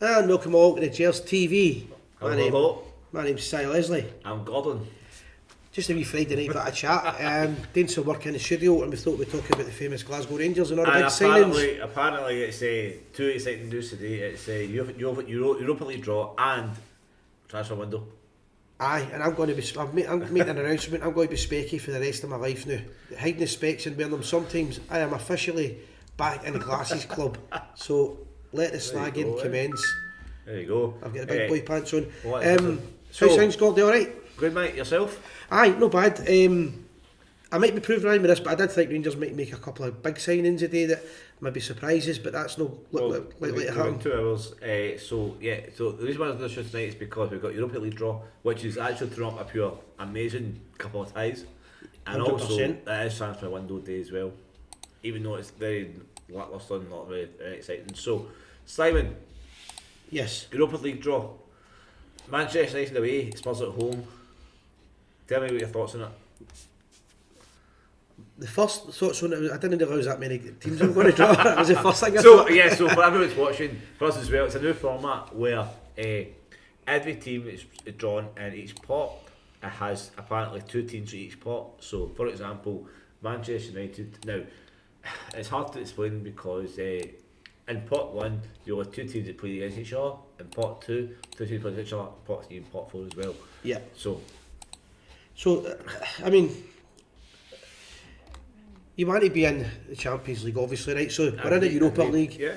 And welcome along to the Gers TV. Hello. My name's Si Leslie. I'm Gordon. Just a wee Friday night bit of chat. Doing some work in the studio, and we thought we'd talk about the famous Glasgow Rangers and all the big signings. Apparently it's two exciting news today. It's a Europa League draw and transfer window. Aye, and I'm making an announcement. I'm going to be specky for the rest of my life now. Hiding the specs and wearing them. Sometimes I am officially back in the glasses club. So let the slagging commence. There you go. I've got the big boy pants on. So, how's things, Gordy? All right? Good, mate. Yourself? Aye, not bad. I might be proving right with this, but I did think Rangers might make a couple of big signings today that might be surprises, but that's not likely to happen. 2 hours. So the reason why I'm doing this show tonight is because we've got Europa League draw, which is actually thrown up a pure amazing couple of ties, and 100%. Also it is transfer window day as well, even though it's very lacklustre and not very exciting. So, Simon. Yes. Europa League draw. Manchester United away, Spurs at home. Tell me what your thoughts on it. The first thoughts on it, I didn't realise that many teams were going to draw. That was the first thing I so, thought. Yeah, so for everyone watching, for us as well, it's a new format where every team is drawn in each pot. It has apparently 2 teams in each pot. So, for example, Manchester United. Now, it's hard to explain because in pot 1, you have 2 teams that play against each other. In pot 2, 2 teams play against each other. Pot 3 and pot 4 as well. Yeah. So I mean, you want to be in the Champions League, obviously, right? So we're in the Europa League. Yeah.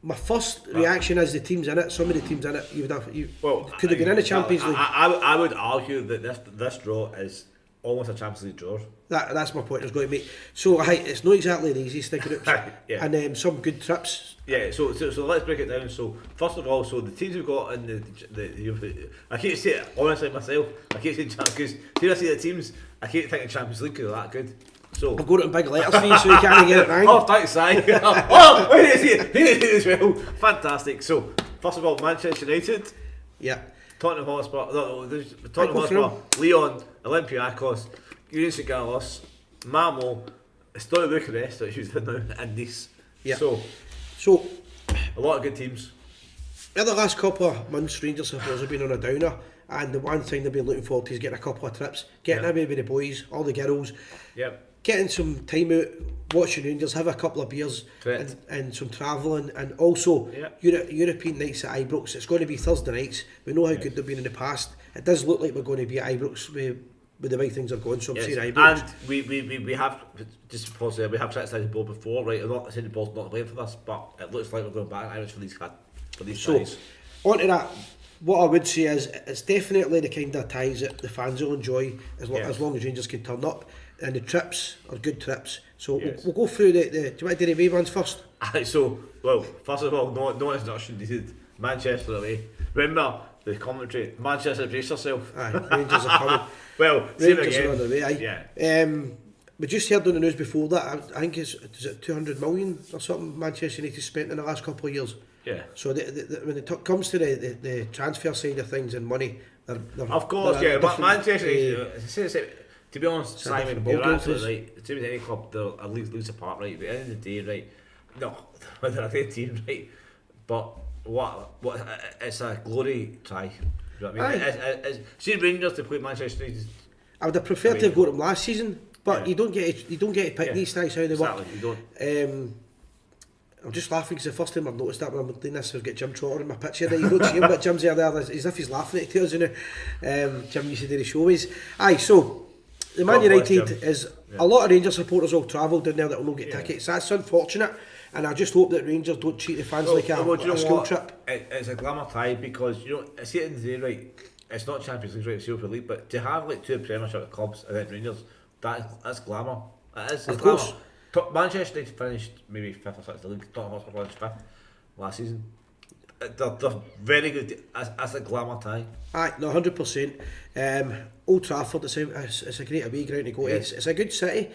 My first reaction is the teams in it. Some of the teams in it, could have been in the Champions League. I would argue that this draw is almost a Champions League draw. That's my point I was going to make. So it's not exactly the easiest of groups. Yeah. And some good trips. Yeah, so let's break it down. So first of all, so the teams we've got in the I keep saying it, honestly myself, I keep saying because when I see the teams, I keep thinking Champions League because they're that good. So I've got it in big letters for you so you can't get it right. Oh, thanks, Si. Oh, wait a second. He did it as well. Fantastic. So first of all, Manchester United. Yeah. Tottenham Hotspur, Lyon, Olympiacos, St Gallos, Malmo, Steaua Bucharest, which is now in Nice. Yeah. So a lot of good teams. In the last couple of months, Rangers have been on a downer, and the one thing they've been looking forward to is getting a couple of trips, getting away with the boys, all the girls, getting some time out, watching Rangers, have a couple of beers, and some travelling, and also European nights at Ibrox. It's going to be Thursday nights. We know how good they've been in the past. It does look like we're going to be at Ibrox with the way things are going. So I'm saying Ibrox. And we have just to pause there. We have criticised the board before, right? I'm not saying the board's not to blame for this, but it looks like we're going back to Ibrox for these guys. On to that. What I would say is it's definitely the kind of ties that the fans will enjoy as long as Rangers can turn up, and the trips are good trips. So we'll go through the do you want to do the away ones first? So, well, first of all, no introduction needed. Manchester away. Remember the commentary. Manchester, brace yourself. Aye, Rangers are coming. Well, Rangers are on the way. Aye. Yeah. We just heard on the news before that. I think is it 200 million or something Manchester United spent in the last couple of years. Yeah. So when it comes to the transfer side of things and money, they're of course, but Manchester United. To be honest, Simon, you're absolutely right. To any club, they'll at least lose apart, right? But at the end of the day, right? No, they're a great team, right? But what? It's a glory tie. You know what I mean? See Rangers to play Manchester United. I would have preferred to have got them last season, but you don't get to pick these ties how they work. You don't. I'm just laughing because the first time I've noticed that when I'm doing this, I've got Jim Trotter in my picture there. You don't see him, but Jim's there as if he's laughing at us, you know. Jim used to do the showies. Aye, so the Man United is a lot of Rangers supporters will travel down there that will not get tickets. That's unfortunate, and I just hope that Rangers don't treat the fans like a school trip. It's a glamour tie because I see it in the day, right? It's not Champions League, right? It's Europa League, but to have like 2 Premiership clubs and then Rangers, that's glamour. It is. Of course. Manchester United finished maybe 5th or 6th the league. Tottenham Hotspur finished 5th last season. They're very good. That's a glamour tie. Aye, no, 100%. Old Trafford, it's a great away ground to go to. It's a good city,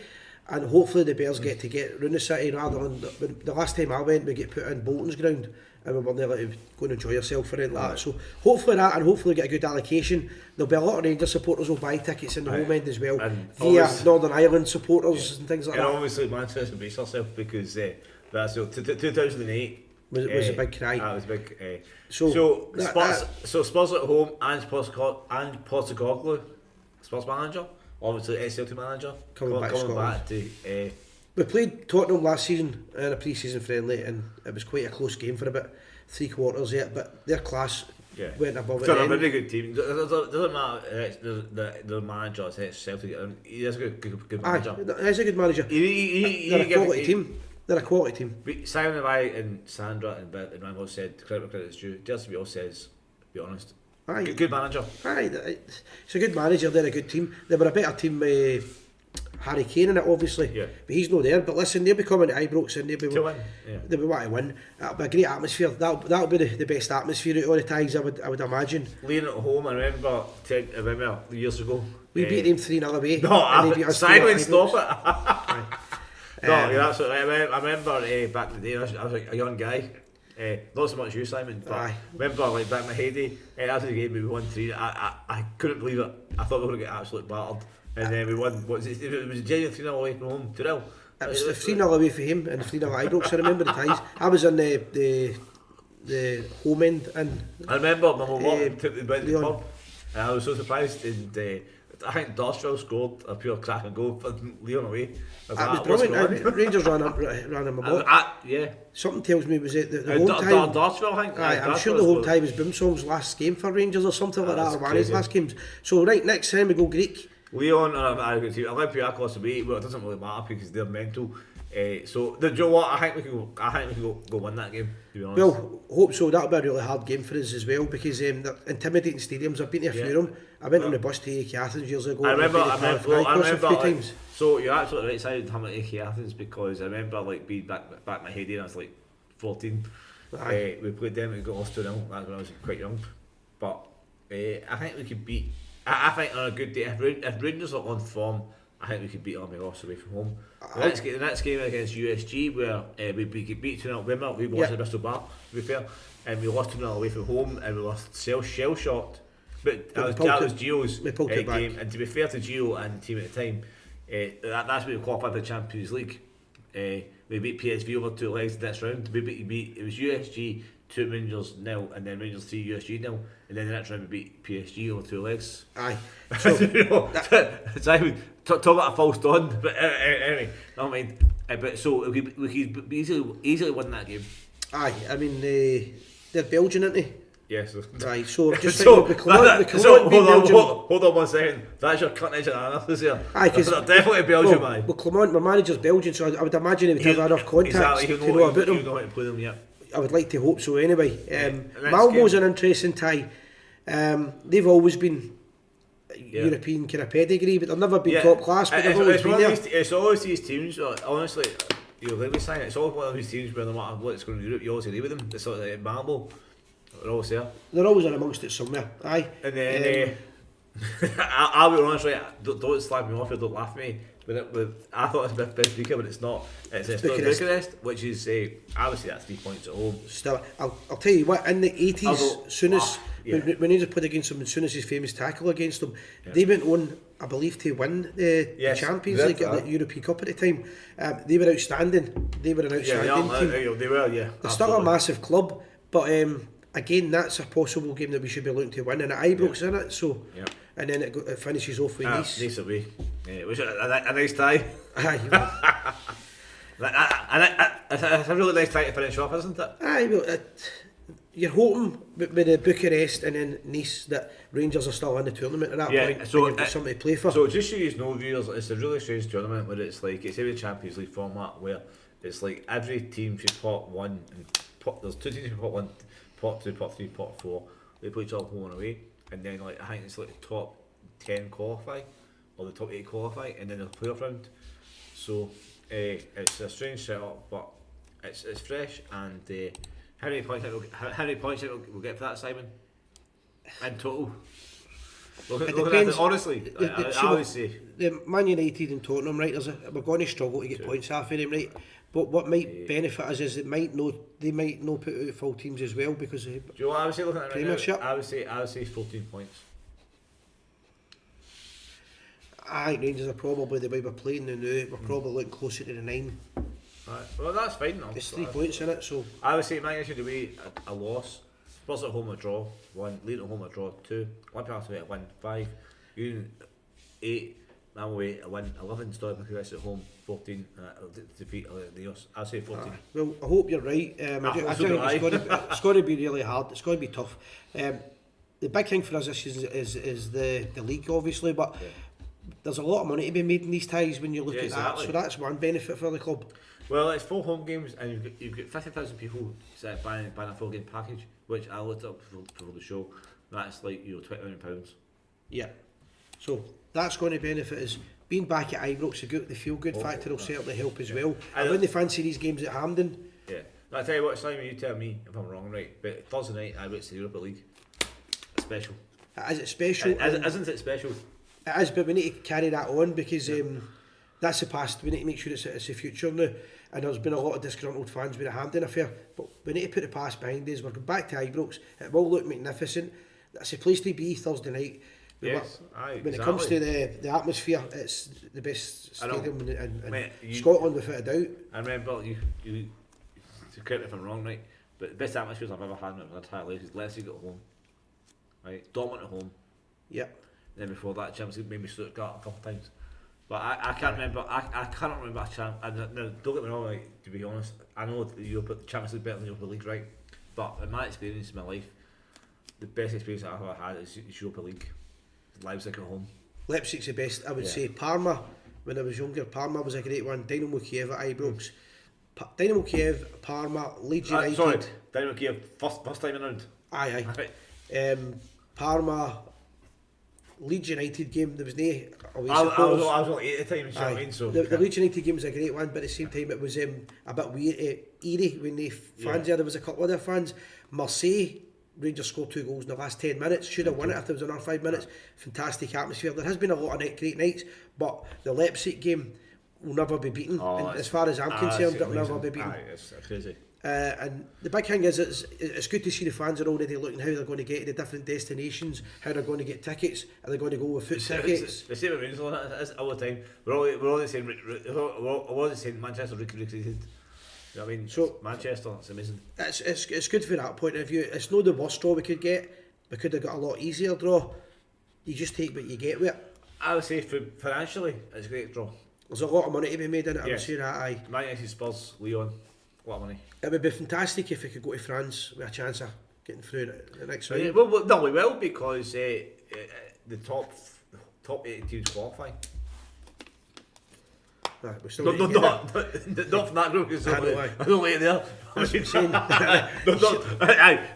and hopefully the Bears get around the city rather than the last time I went we get put in Bolton's ground and we were never going to enjoy yourself or anything like that. So hopefully that, and hopefully get a good allocation. There'll be a lot of Rangers supporters will buy tickets in the home end as well, and via Northern Ireland supporters and things like that. And obviously Manchester brace yourself because that's 2008 Was a big cry. That was big. So Spurs at home and Postecoglou, Spurs manager, obviously ex-Celtic manager, coming back to. We played Tottenham last season in a pre-season friendly, and it was quite a close game for about 3 quarters yet. But their class went above it. They're a very good team. Doesn't matter. The manager is Celtic. He is a good manager. He's a good manager. They're a quality team. They're a quality team. Simon and I and Sandra and Randall said credit where credit's due. Just to be all says, be honest. Good manager. It's a good manager. They're a good team. They were a better team with Harry Kane in it, obviously. Yeah. But he's not there. But listen, they'll be coming to Ibrox and they'll be to win. Yeah. They'll be wanting to win. That'll be a great atmosphere. That'll be the best atmosphere out of all the ties, I would imagine. Leading at home, I remember years ago. We beat them 3-0 away. No, Simon, stop it. No, you're absolutely right. I remember back in the day, I was like a young guy. Not so much you, Simon, but I remember like back in my heyday, after the game we won 3. I couldn't believe it. I thought we were going to get absolutely battered. And then we won, it was a genuine 3-0 away from home, 2-0. It was 3-0 away for him and 3-0 at Ibrox. I remember the ties. I was in the home end. And I remember my mum took me to the pub, and I was so surprised. And I think Dorsville scored a pure cracking goal for Leon away. That was brilliant. Rangers ran him about. Yeah. Something tells me was it the home tie. Dorsville, I think. I'm sure the home tie was Boomsong's last game for Rangers or something like that, or one of his last games. So right, next time we go Greek. Leon are a good team. Olympiacos away, well, it doesn't really matter because they're mental. So, do you know what? I think we can go win that game, to be honest. Well, hope so. That'll be a really hard game for us as well because they're intimidating stadiums. I've been to a few of them. I went on the bus to AK Athens years ago. I remember a few times. So you're absolutely right side of AK Athens because I remember like being back in my heyday. I was like 14. We played them. We got lost 2-0. That's when I was quite young. But I think we could beat. I think on a good day, if Rangers are on form, I think we could beat Olympiacos away from home. The next game against USG, where we could beat 2-0. Remember, we lost at Bristol Bar, to be fair, and we lost 2-0 away from home, and we lost shell shocked. But that was Gio's game, and to be fair to Gio and the team at the time, that's when we qualified for the Champions League. We beat PSV over 2 legs the next round. It was USG 2 Rangers 0, and then Rangers 3 USG 0, and then the next round we beat PSG over 2 legs. Aye. So, talk about a false dawn, but anyway, I mean, but so we could easily win that game. Aye, I mean they're Belgian, aren't they? Yes. Right, so just hold on 1 second. That's your cutting edge analysis here. Aye, because they're definitely Belgian, man. Well, Clement, my manager's Belgian, so I would imagine he would have enough contacts to know about them. You know how to play them, yeah. I would like to hope so anyway. Malmo's an interesting tie. They've always been European kind of pedigree, but they've never been top class, but they've always been there. It's always these teams, honestly, you'll live with saying it's always one of these teams where no matter what's going to Europe, you always agree with them. It's sort of like Malmo. They're always there. They're always in amongst it somewhere. Aye. And then I'll be honest, right? Don't slag me off or don't laugh at me. I thought it was Benfica, but it's not. It's Bucharest, which is obviously that's 3 points at home. Still, I'll tell you what. In the 80s, Souness, when Rangers played against them, and Souness' famous tackle against them, they went on, I believe, to win the Champions League at the European Cup at the time. They were outstanding. They were an outstanding team. They were, yeah. They're still a massive club, but again, that's a possible game that we should be looking to win. And at Ibrox, in it, so. Yeah. And then it finishes off with Nice. Nice away. It was a nice tie. Aye. It's a really nice tie to finish off, isn't it? Aye, well, you're hoping with the Bucharest and then Nice that Rangers are still in the tournament at that point. So you've got something to play for. So just so you know, viewers, it's a really strange tournament where it's like it's every Champions League format where it's like every team should pot one and there's 2 teams who pot 1, pot 2, pot 3, pot 4. They play each other home and away. And then I think it's like the top 10 qualify, or the top 8 qualify, and then the playoff round. So it's a strange setup, but it's fresh. And how many points we'll get for that, Simon? In total. Looking at it, honestly, I always say the Man United and Tottenham, right? We're going to struggle to get points off of them, right? But what might benefit us is they might not put out full teams as well because of do you know what I would say looking at it Premiership. Right now? I would say 14 points. I think Rangers are probably the way we're playing now. We're probably looking closer to the 9. Well, that's fine. There's 3 points in it, so I would say Man United away a loss. Spurs at home a draw. 1. Leeds at home a draw. 2. Olympiacos away a win. 5. Union 8. Man away a win. 11. Stoke Bucharest at home. 14. Defeat Leos. I say 14. Well, I hope you're right. I think it's got to be really hard. It's got to be tough. The big thing for us this season is the league, obviously, but there's a lot of money to be made in these ties when you look at that. So that's one benefit for the club. Well, it's 4 home games, and you've got 50,000 people buying a full game package, which I looked up for the show. That's like £20 million. Yeah. So that's going to benefit us. Being back at Ibrox, the feel good factor will certainly help as well. I wouldn't fancy these games at Hampden. Yeah. I'll tell you what, Simon, you tell me if I'm wrong, right? But Thursday night, I went to the Europa League. It's special. Is it special? Isn't it special? It is, but we need to carry that on because that's the past. We need to make sure it's the future now. And there's been a lot of disgruntled fans with the Hampden affair, but we need to put the past behind us. We're going back to Ibrox. It will look magnificent. That's a place to be Thursday night. Yes, when it comes to the atmosphere, it's the best stadium in Scotland without a doubt. I remember you correct me if I'm wrong, right? But the best atmospheres I've ever had in my entire life is Leicester at home, right? Dortmund at home. Yep. Then before that, Champions League maybe Stuttgart a couple of times. But I can't remember. I cannot remember a champ. And no, don't get me wrong. Like, to be honest, I know the Champions League better than the Europa League, right? But in my experience in my life, the best experience I've ever had is Europa League. Leipzig at home. Leipzig's the best. I would say Parma. When I was younger, Parma was a great one. Dynamo Kiev at Ibrox. Dynamo Kiev, Parma, Leeds United. Sorry, Dynamo Kiev first time around. Aye. Parma. Leeds United game, there was no away supporters. I was only 8 at the time, you know what I mean? So the Leeds United game was a great one, but at the same time it was a bit weird, eerie when the fans there was a couple of their fans. Marseille, Rangers scored 2 goals in the last 10 minutes, should have won it if there was another 5 minutes. Fantastic atmosphere. There has been a lot of great nights, but the Leipzig game will never be beaten. And as far as I'm concerned, it will never be beaten. It's crazy. And the big thing is it's good to see the fans are already looking how they're going to get to the different destinations, how they're going to get tickets, are they going to go with foot tickets? The same with Rangers all the time. We're always saying Manchester recreated. You know what I mean? So Manchester, it's amazing. It's good for that point of view. It's not the worst draw we could get. We could have got a lot easier draw. You just take what you get with it. I would say financially, it's a great draw. There's a lot of money to be made in it. I would say that. Aye. Man United, Spurs, Lyon. A lot of money. It would be fantastic if we could go to France with a chance of getting through the next round. Yeah, well, no, we will because the top 8 teams qualify. Nah, we're still not from that group because I'm only there.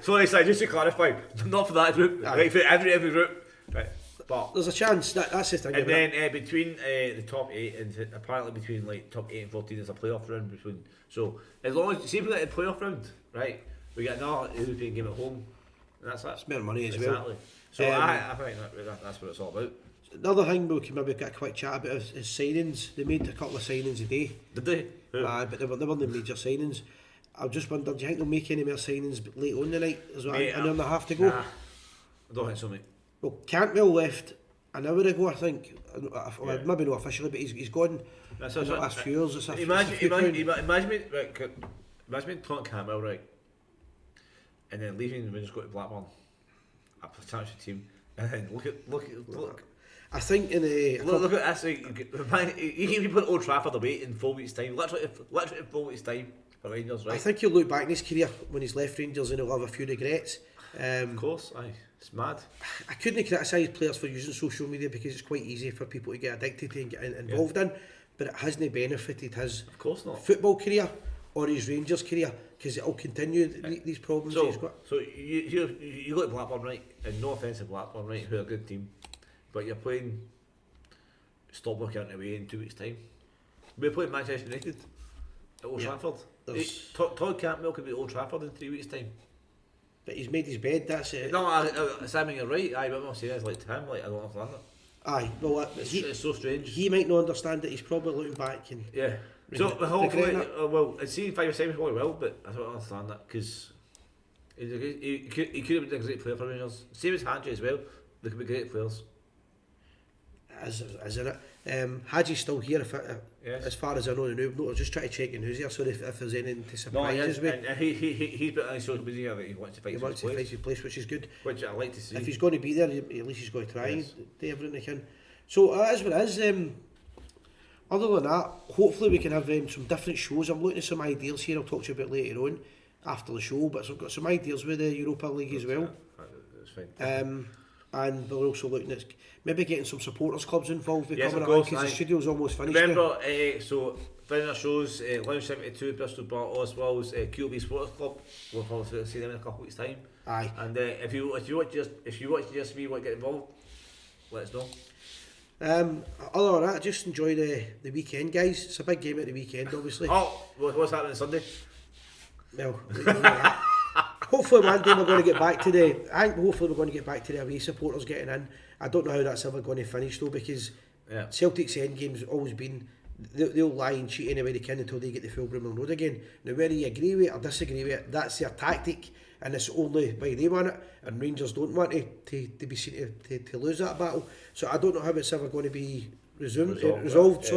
Sorry, just to clarify, not for that group. Right, for every group. Right. But there's a chance. That's the thing. And then between the top 8 and apparently between like top 8 and 14 there's a playoff round between. So as long as see if we get the playoff round, right, we get another European game at home. And that's it. It's more money as well. Exactly. So I think that's what it's all about. Another thing we can maybe get a quick chat about is signings. They made a couple of signings a day. Did they? But they weren't the major signings. I just wondered, do you think they'll make any more signings late on the night? Is what an hour and a half to go? Nah, I don't think so, mate. Well, Cantwell left an hour ago, I think. Maybe not officially, but he's gone. That's the last few years. Imagine me talking Cantwell, right, and then leaving and we just go to Blackburn, a potential team, and then look. I think in a look at this. You can put Old Trafford away in 4 weeks' time. Literally in 4 weeks' time for Rangers, right? I think he'll look back in his career when he's left Rangers and he'll have a few regrets. Of course, aye. It's mad. I couldn't criticise players for using social media because it's quite easy for people to get addicted to and get involved in, but it hasn't benefited his football career or his Rangers career because it'll continue these problems he's got. So you look at Blackburn, right, and no offence to Blackburn, right, who are a good team, but you're playing Stop County away in 2 weeks' time. We're playing Manchester United at Old Trafford. Todd Cantwell could be at Old Trafford in 3 weeks' time. But he's made his bed, that's it. No, Simon, you're right. Aye, but I'm saying is like to him, like I don't understand it. Aye, well, it's so strange. He might not understand it. He's probably looking back and So hopefully, well, it seems 5 or 7 probably will, but I don't understand that because he could have been a great player for Rangers. Same as Handry as well. They could be great players. isn't it? Hadji's still here, as far as I know. Now, no, I was just trying to check in who's here, so if there's anything to surprise us with. And he's put on social media that he wants to fight his place, which is good. Which I like to see. If he's going to be there, at least he's going to try and do everything he can. So that is what it is. Other than that, hopefully we can have some different shows. I'm looking at some ideas here I'll talk to you about later on after the show, but I've got some ideas with the Europa League as well. That's fine. And we're also looking at maybe getting some supporters clubs involved with coming course, because the studio's almost finished. Remember, so finding our shows, Lounge 72, Bristol Bar, Oswald's, QB Supporters Club. We'll probably see them in a couple of weeks' time. Aye. And if you want to just me want to get involved, let us know. Other than that, just enjoy the weekend, guys. It's a big game at the weekend, obviously. What's happening Sunday? Well, hopefully one day we're going to get back to hopefully we're going to get back to the away supporters getting in. I don't know how that's ever going to finish though, because Celtic's end game's always been they'll lie and cheat any way they can until they get the full Brimble Road again. Now whether you agree with it or disagree with it, that's their tactic, and it's only why they want it, and Rangers don't want to be seen to lose that battle. So I don't know how it's ever going to be resolved.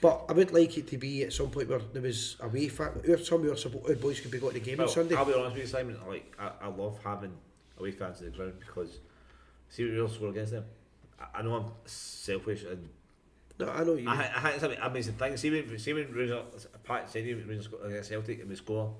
But I would like it to be at some point where there was away some of our boys could be going to the game on Sunday. I'll be honest with you, Simon. I love having away fans in the ground, because see what we all score against them. I know I'm selfish, and no, I know you. I think it's an amazing thing. See when Rangers, Pat said Rangers score against Celtic and we score.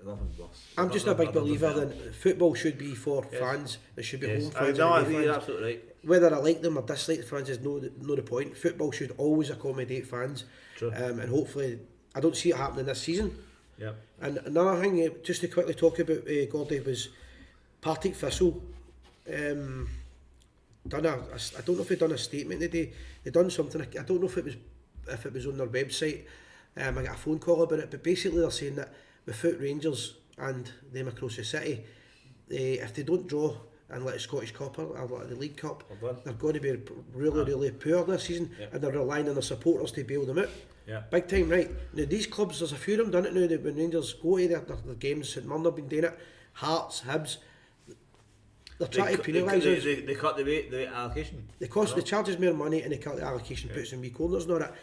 Nothing worse. I'm just a big believer that football should be for fans. It should be home fans. I think you're absolutely right. Whether I like them or dislike the fans is no the point. Football should always accommodate fans. True. And hopefully, I don't see it happening this season. Yeah. And another thing, just to quickly talk about Gordy, was Partick Thistle. I don't know if they'd done a statement today. They done something. I don't know if it was on their website. I got a phone call about it, but basically they're saying that without Rangers and them across the city, if they don't draw and let the Scottish Cup or like the League Cup, they're going to be really poor this season, and they're relying on their supporters to bail them out. Yeah. Big time, right? Now these clubs, there's a few of them done it now, that when Rangers go to their games, St Mirren have been doing it, Hearts, Hibs, they're trying to penalise us. They cut the allocation. The charges more money and they cut the allocation, puts in wee corners and all that.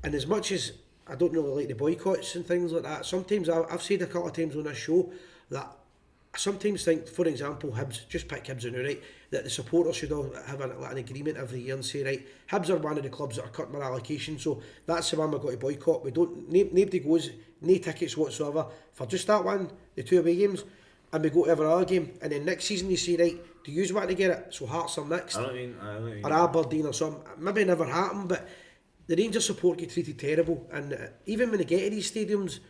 And as much as I don't really like the boycotts and things like that, sometimes I've said a couple of times on this show that I sometimes think, for example, Hibs, just pick Hibs now, right, that the supporters should all have an agreement every year and say, right, Hibs are one of the clubs that are cutting their allocation, so that's the one we've got to boycott. We don't, nobody goes, no tickets whatsoever for just that one, the 2 away games, and we go to every other game, and then next season they say, right, do you want to get it? So Hearts are next, or Aberdeen or something. Maybe it never happened, but the Rangers support get treated terrible, and even when they get to these stadiums,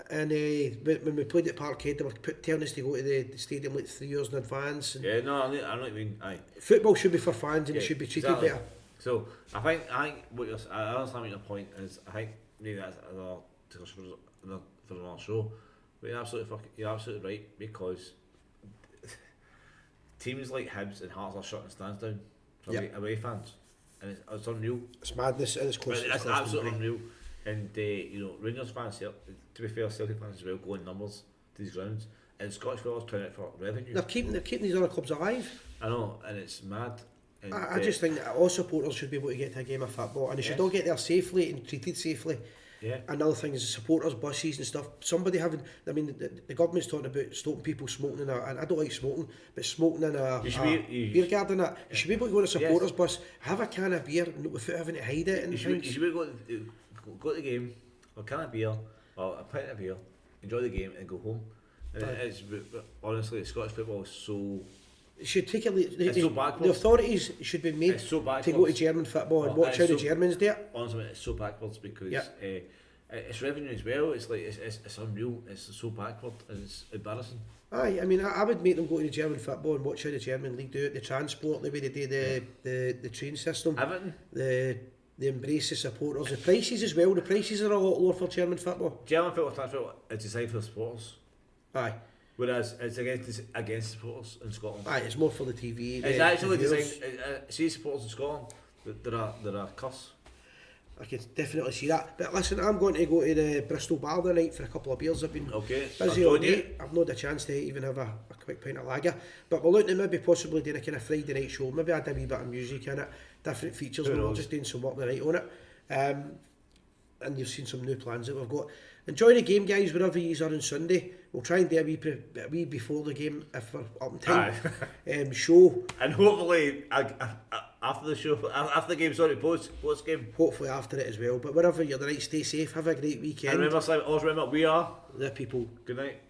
and when we played at Parkhead, they were telling us to go to the stadium like 3 years in advance. And I know what you mean. Aye. Football should be for fans, and it should be treated better. So I think what I understand what your point is. I think maybe that's another discussion for another show. But you're absolutely right, because teams like Hibs and Hearts are shutting stands down for away fans, and it's unreal. It's madness, and it's close. It's absolutely unreal. And Rangers fans, to be fair, Celtic fans as well, go in numbers to these grounds, and Scottish fellas trying it for revenue. They're keeping these other clubs alive. I know, and it's mad. And I just think that all supporters should be able to get to a game of football, and they should all get there safely and treated safely. Yeah. Another thing is supporters buses and stuff. Somebody having, I mean, the government's talking about stopping people smoking and I don't like smoking, but smoking in a beer garden. You should be able to go on a supporters bus, have a can of beer without having to hide it. And you should be able to go to the game, or a can of beer, or a pint of beer, enjoy the game, and go home. And honestly, Scottish football is so. It should take it. The authorities should be made to go to German football and watch how the Germans do it. Honestly, it's so backwards because it's revenue as well. It's like it's unreal. It's so backward and it's embarrassing. Aye, I mean, I would make them go to the German football and watch how the German league do it. The transport, the way they do the train system, everything. They embrace the supporters. The prices as well. The prices are a lot lower for German football. German football transport is designed for supporters. Aye. Whereas it's against supporters in Scotland. Aye, it's more for the TV. It's actually designed. See supporters in Scotland, they're a cuss. I can definitely see that. But listen, I'm going to go to the Bristol Bar tonight for a couple of beers. I've been busy all day. I've not had a chance to even have a quick pint of lager. But we're looking at maybe possibly doing a kind of Friday night show. Maybe add a wee bit of music in it. different features. Who We're knows? just doing some work tonight on it. And you've seen some new plans that we've got. Enjoy the game, guys, wherever you are on Sunday. We'll try and do a wee before the game if we're up in time. Show. And hopefully, after the show, after the game, sorry, post game. Hopefully after it as well. But wherever you're tonight, stay safe. Have a great weekend. And remember, Simon, always remember, we are the people. Good night.